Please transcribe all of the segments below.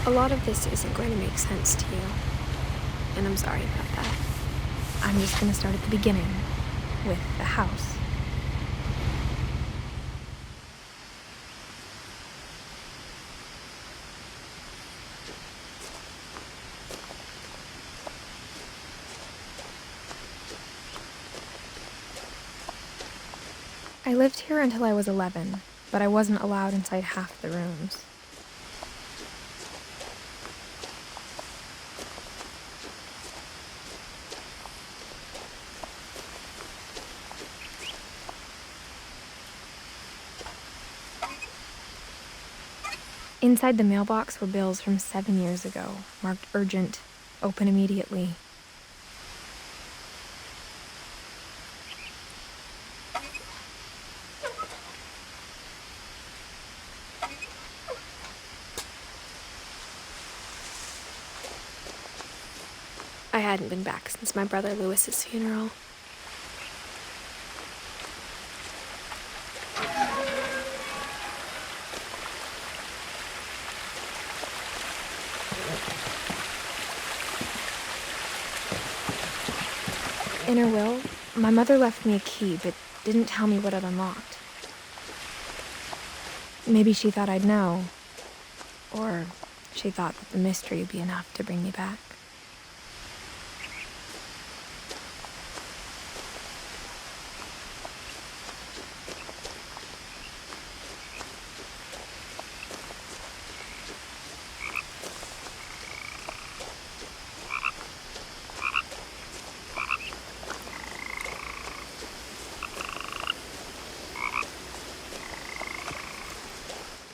A lot of this isn't going to make sense to you, and I'm sorry about that. I'm just going to start at the beginning, with the house. I lived here until I was 11, but I wasn't allowed inside half the rooms. Inside the mailbox were bills from 7 years ago, marked urgent, open immediately. I hadn't been back since my brother Lewis's funeral. In her will, my mother left me a key, but didn't tell me what it unlocked. Maybe she thought I'd know, or she thought that the mystery would be enough to bring me back.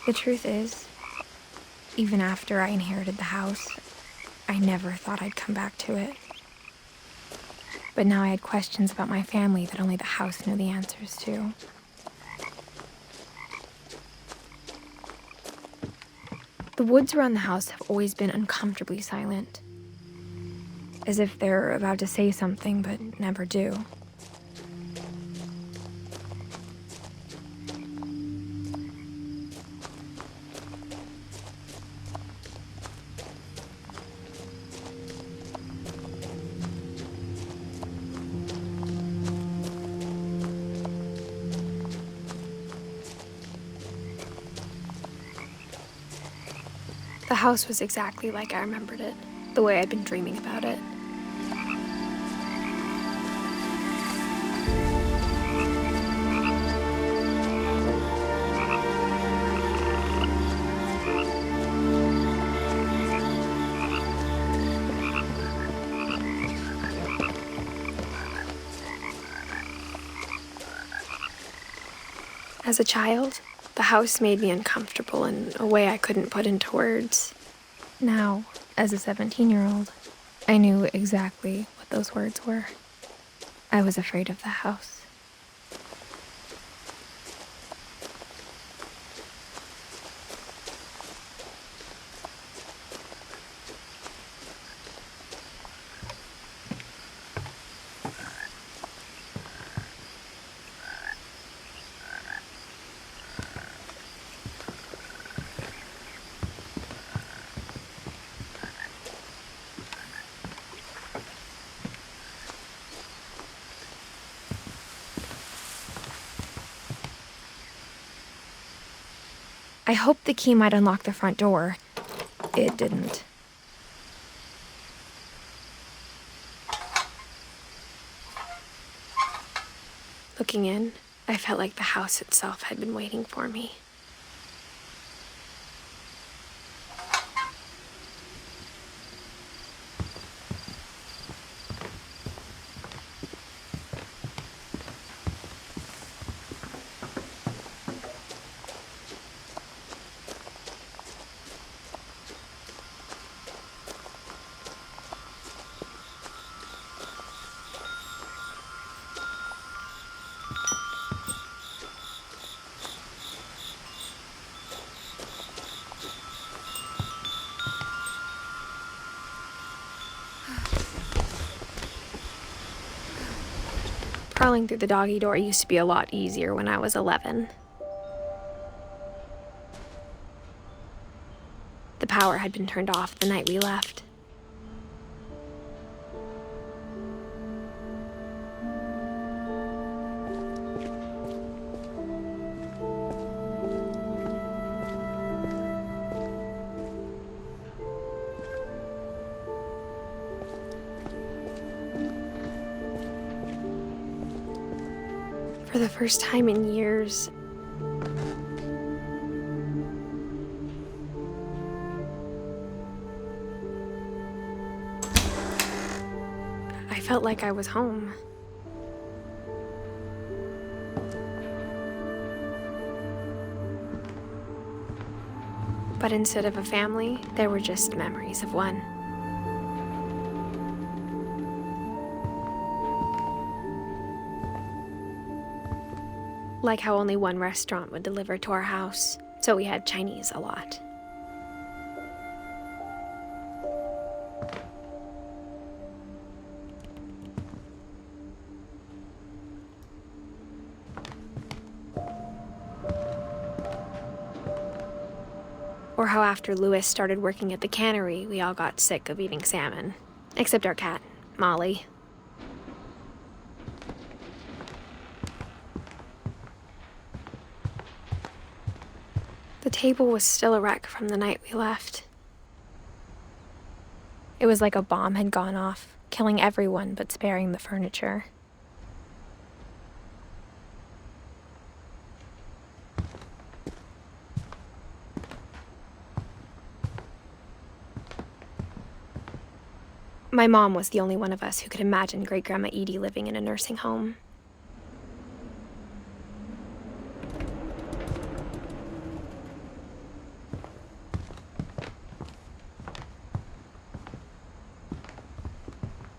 The truth is, even after I inherited the house, I never thought I'd come back to it. But now I had questions about my family that only the house knew the answers to. The woods around the house have always been uncomfortably silent, as if they're about to say something but never do. The house was exactly like I remembered it, the way I'd been dreaming about it. As a child, the house made me uncomfortable in a way I couldn't put into words. Now, as a 17-year-old, I knew exactly what those words were. I was afraid of the house. I hoped the key might unlock the front door. It didn't. Looking in, I felt like the house itself had been waiting for me. Crawling through the doggy door used to be a lot easier when I was 11. The power had been turned off the night we left. For the first time in years, I felt like I was home. But instead of a family, there were just memories of one. Like how only one restaurant would deliver to our house, so we had Chinese a lot. Or how after Louis started working at the cannery, we all got sick of eating salmon. Except our cat, Molly. The table was still a wreck from the night we left. It was like a bomb had gone off, killing everyone but sparing the furniture. My mom was the only one of us who could imagine Great-Grandma Edie living in a nursing home.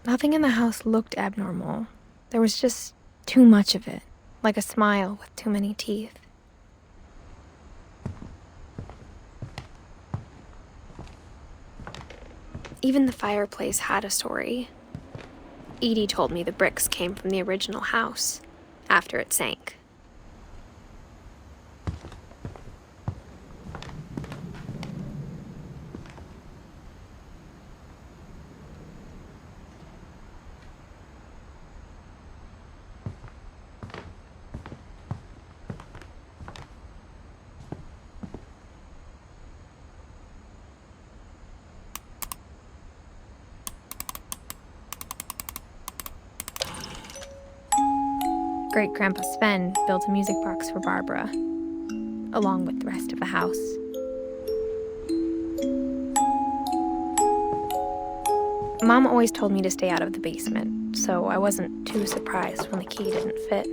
Nothing in the house looked abnormal. There was just too much of it, like a smile with too many teeth. Even the fireplace had a story. Edie told me the bricks came from the original house, after it sank. Great-Grandpa Sven built a music box for Barbara, along with the rest of the house. Mom always told me to stay out of the basement, so I wasn't too surprised when the key didn't fit.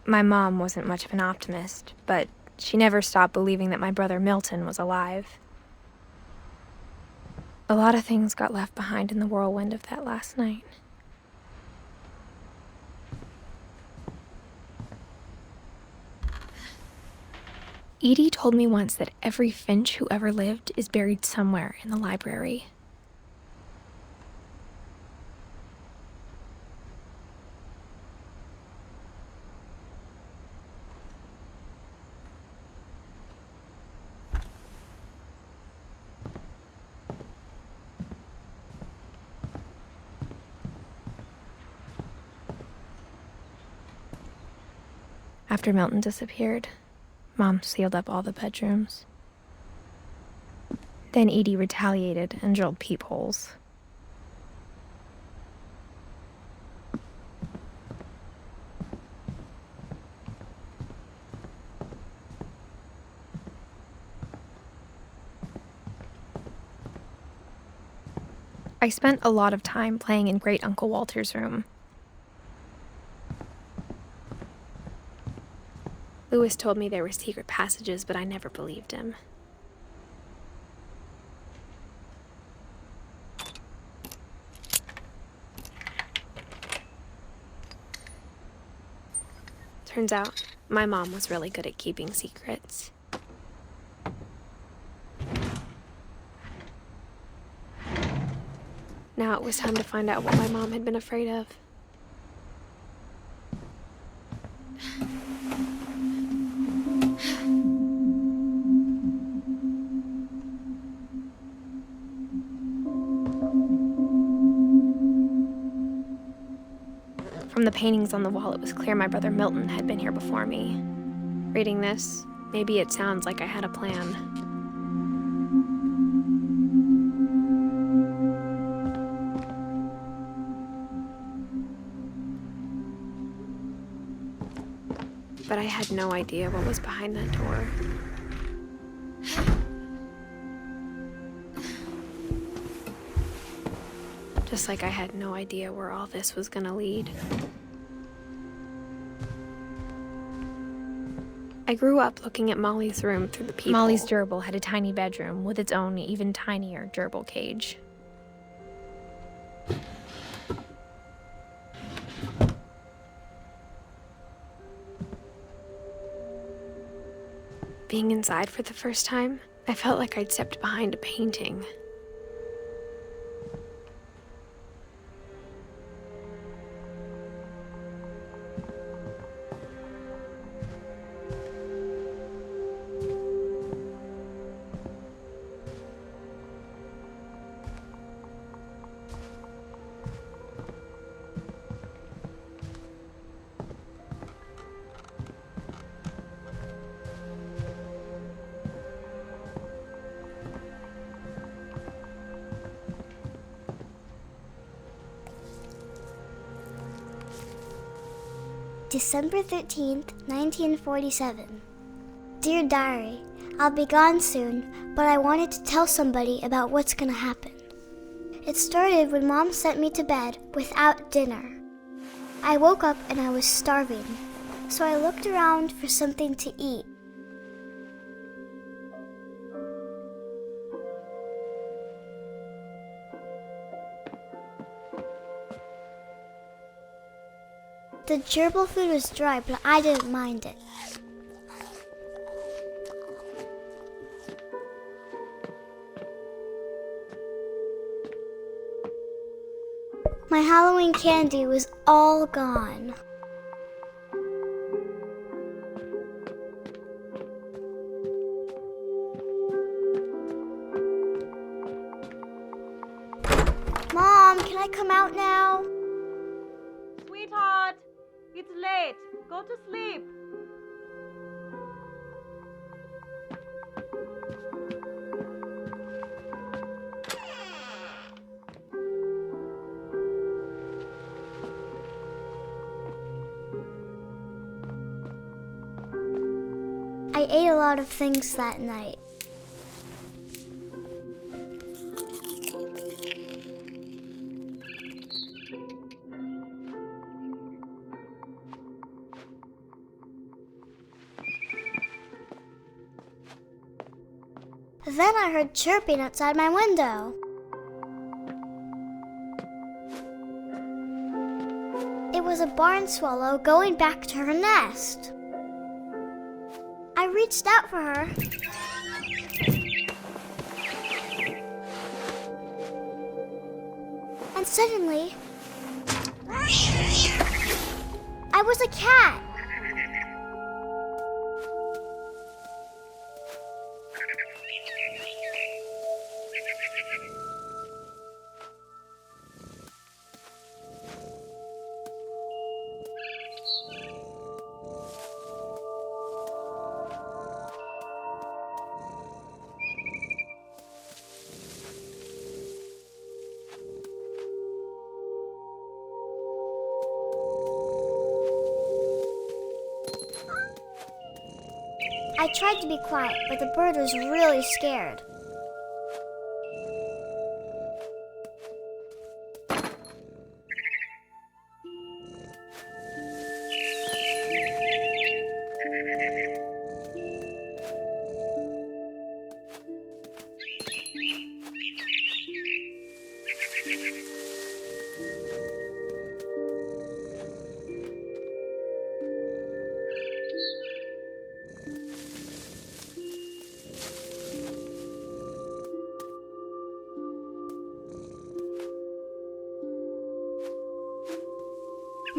My mom wasn't much of an optimist, but she never stopped believing that my brother Milton was alive. A lot of things got left behind in the whirlwind of that last night. Edie told me once that every Finch who ever lived is buried somewhere in the library. After Milton disappeared, Mom sealed up all the bedrooms. Then Edie retaliated and drilled peepholes. I spent a lot of time playing in Great Uncle Walter's room. Louis told me there were secret passages, but I never believed him. Turns out, my mom was really good at keeping secrets. Now it was time to find out what my mom had been afraid of. From the paintings on the wall, it was clear my brother Milton had been here before me. Reading this, maybe it sounds like I had a plan. But I had no idea what was behind that door. Just like I had no idea where all this was gonna lead. I grew up looking at Molly's room through the peephole. Molly's gerbil had a tiny bedroom with its own even tinier gerbil cage. Being inside for the first time, I felt like I'd stepped behind a painting. December 13th, 1947. Dear Diary, I'll be gone soon, but I wanted to tell somebody about what's gonna happen. It started when Mom sent me to bed without dinner. I woke up and I was starving, so I looked around for something to eat. The gerbil food was dry, but I didn't mind it. My Halloween candy was all gone. Mom, can I come out now? Sweetheart, it's late. Go to sleep. I ate a lot of things that night. Then I heard chirping outside my window. It was a barn swallow going back to her nest. I reached out for her. And suddenly, I was a cat. I tried to be quiet, but the bird was really scared.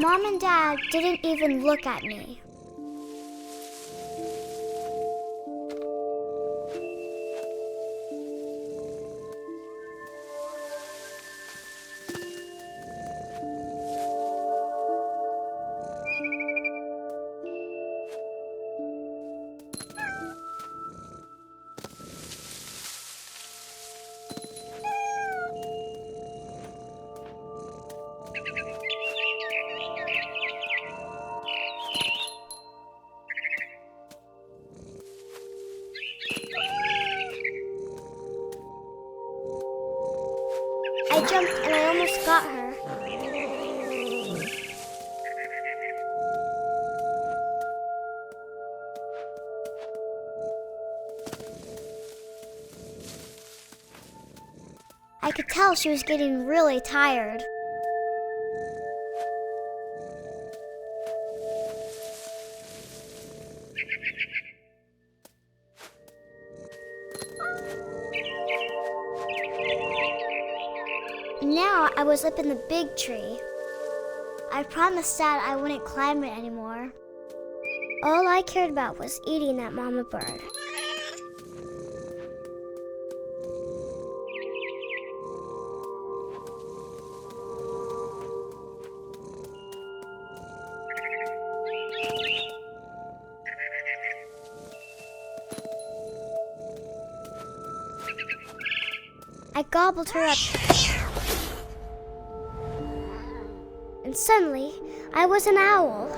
Mom and Dad didn't even look at me. I jumped and I almost got her. I could tell she was getting really tired. Now I was up in the big tree. I promised Dad I wouldn't climb it anymore. All I cared about was eating that mama bird. I gobbled her up. And suddenly, I was an owl.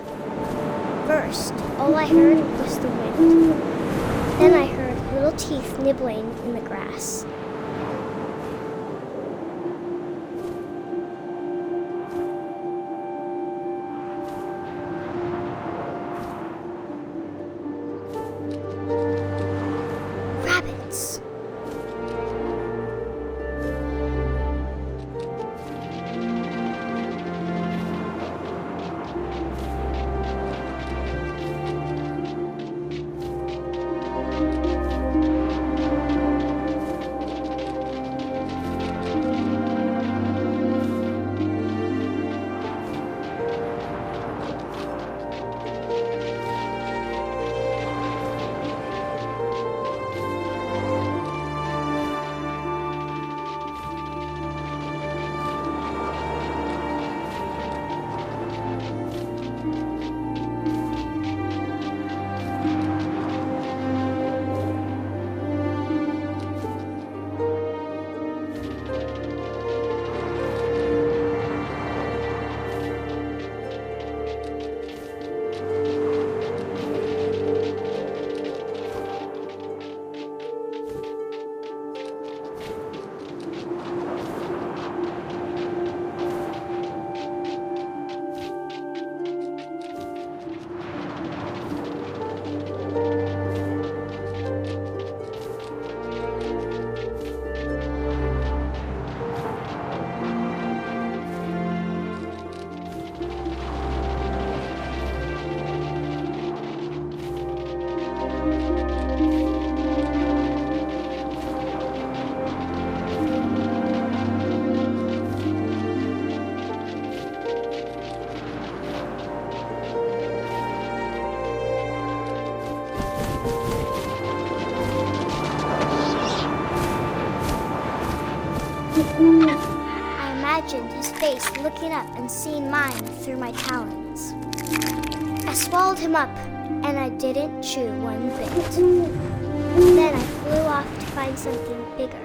First, all I heard was the wind. Then I heard little teeth nibbling in the grass. Rabbits. I imagined his face looking up and seeing mine through my talons. I swallowed him up, and I didn't chew one bit. Then I flew off to find something bigger.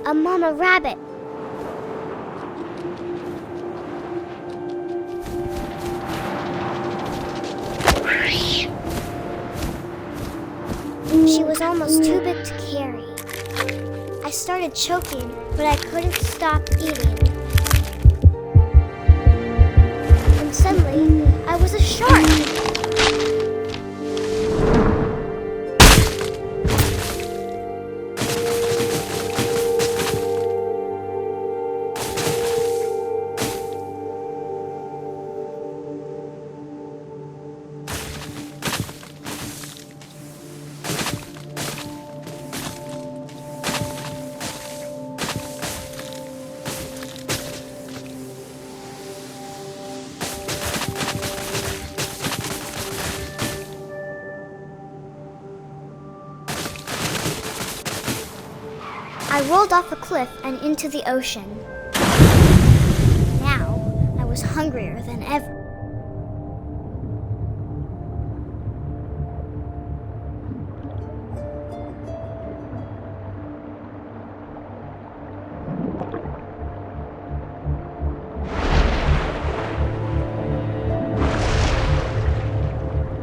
A mama rabbit. She was almost too big to carry. I started choking, but I couldn't stop eating. And suddenly, I was a shark. I rolled off a cliff and into the ocean. Now, I was hungrier than ever.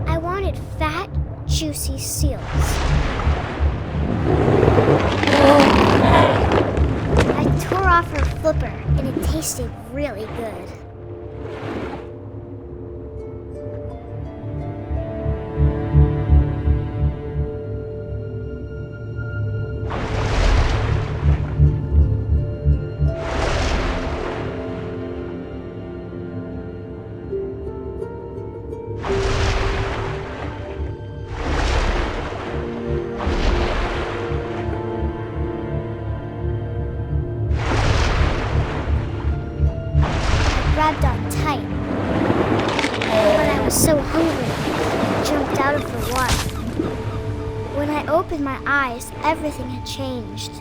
I wanted fat, juicy seals. I tore off her flipper, and it tasted really good. Grabbed on tight, but I was so hungry, I jumped out of the water. When I opened my eyes, everything had changed.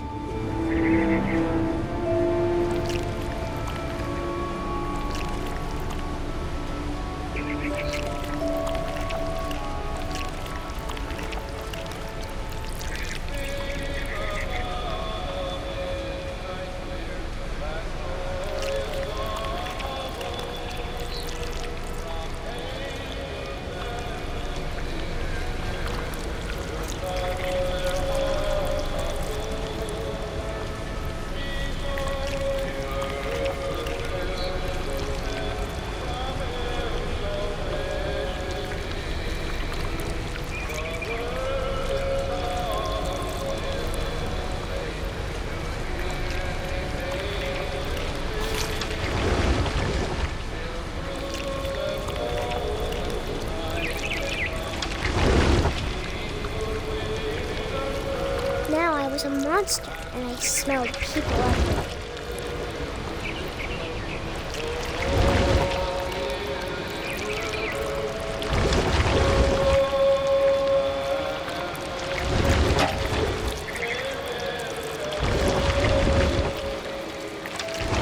Now I was a monster, and I smelled people everywhere.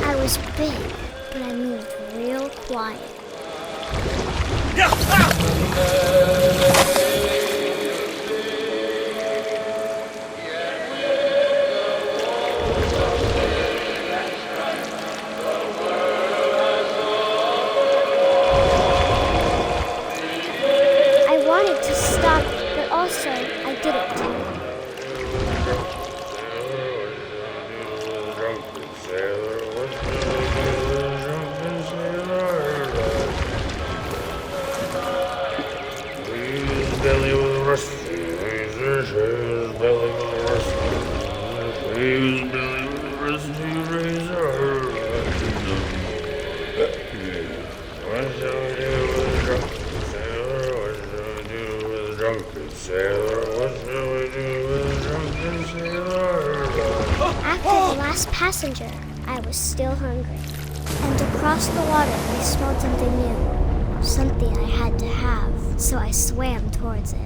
I was big, but I moved real quiet. I wanted to stop, but also I didn't. Belly was rusty, his belly was rusty, his belly was rusty, razor. What shall we do with a drunken sailor? What shall we do with a drunken sailor? What shall we do with a drunken sailor? After the last passenger, I was still hungry. And across the water, I smelled something new. Something I had to have, so I swam towards it.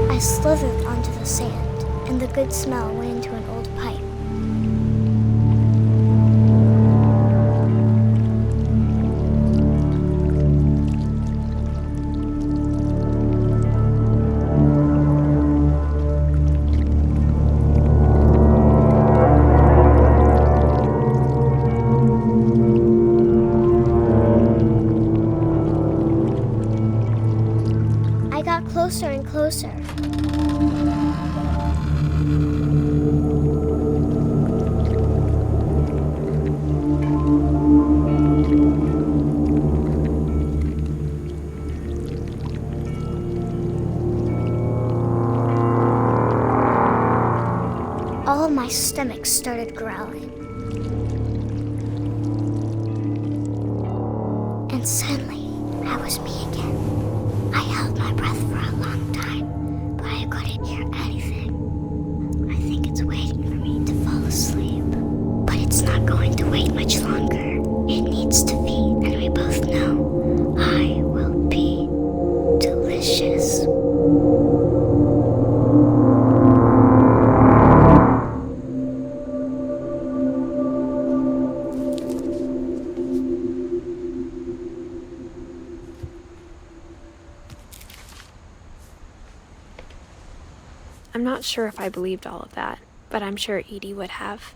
I slithered onto the sand, and the good smell went into an old pipe. I got closer and closer. All of my stomach started growling. And suddenly, I was me again. I held my breath for a long time, but I couldn't hear anything. I think it's waiting for me to fall asleep. But it's not going to wait much longer. It needs to feed, and we both know I will be delicious. I'm not sure if I believed all of that, but I'm sure Edie would have.